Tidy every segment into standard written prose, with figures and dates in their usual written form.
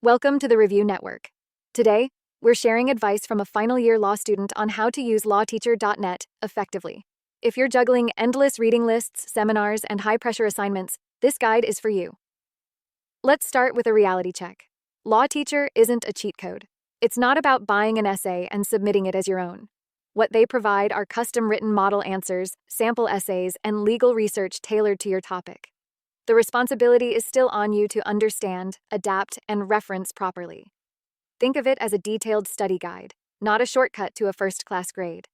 Welcome to the Review Network. Today, we're sharing advice from a final-year law student on how to use LawTeacher.net effectively. If you're juggling endless reading lists, seminars, and high-pressure assignments, this guide is for you. Let's start with a reality check. LawTeacher isn't a cheat code. It's not about buying an essay and submitting it as your own. What they provide are custom-written model answers, sample essays, and legal research tailored to your topic. The responsibility is still on you to understand, adapt, and reference properly. Think of it as a detailed study guide, not a shortcut to a first-class grade.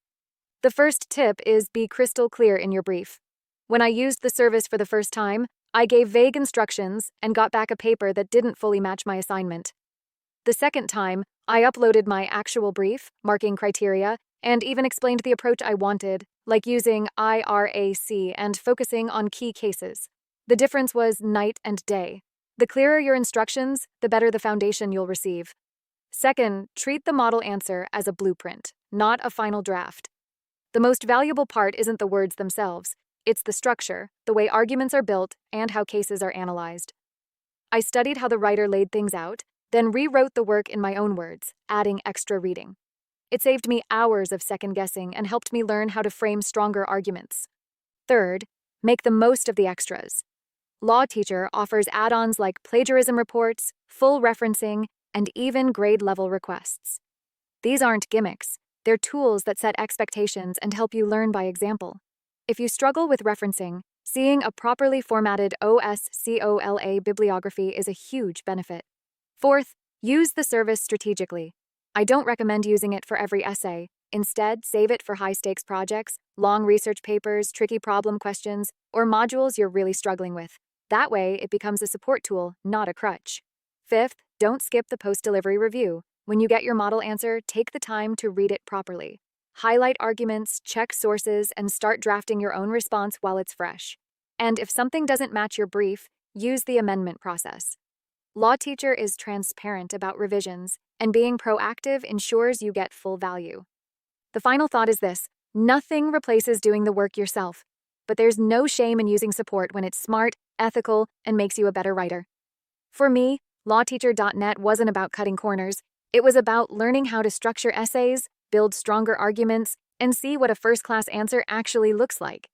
The first tip is be crystal clear in your brief. When I used the service for the first time, I gave vague instructions and got back a paper that didn't fully match my assignment. The second time, I uploaded my actual brief, marking criteria, and even explained the approach I wanted, like using IRAC and focusing on key cases. The difference was night and day. The clearer your instructions, the better the foundation you'll receive. Second, treat the model answer as a blueprint, not a final draft. The most valuable part isn't the words themselves. It's the structure, the way arguments are built, and how cases are analyzed. I studied how the writer laid things out, then rewrote the work in my own words, adding extra reading. It saved me hours of second-guessing and helped me learn how to frame stronger arguments. Third, make the most of the extras. LawTeacher offers add-ons like plagiarism reports, full referencing, and even grade-level requests. These aren't gimmicks. They're tools that set expectations and help you learn by example. If you struggle with referencing, seeing a properly formatted OSCOLA bibliography is a huge benefit. Fourth, use the service strategically. I don't recommend using it for every essay. Instead, save it for high-stakes projects, long research papers, tricky problem questions, or modules you're really struggling with. That way, it becomes a support tool, not a crutch. Fifth, don't skip the post-delivery review. When you get your model answer, take the time to read it properly. Highlight arguments, check sources, and start drafting your own response while it's fresh. And if something doesn't match your brief, use the amendment process. LawTeacher is transparent about revisions, and being proactive ensures you get full value. The final thought is this: nothing replaces doing the work yourself, but there's no shame in using support when it's smart, ethical, and makes you a better writer. For me, LawTeacher.net wasn't about cutting corners. It was about learning how to structure essays, build stronger arguments, and see what a first-class answer actually looks like.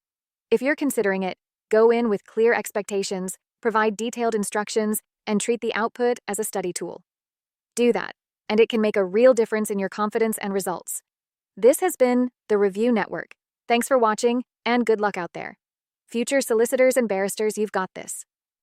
If you're considering it, go in with clear expectations, provide detailed instructions, and treat the output as a study tool. Do that, and it can make a real difference in your confidence and results. This has been the Review Network. Thanks for watching, and good luck out there. Future solicitors and barristers, you've got this.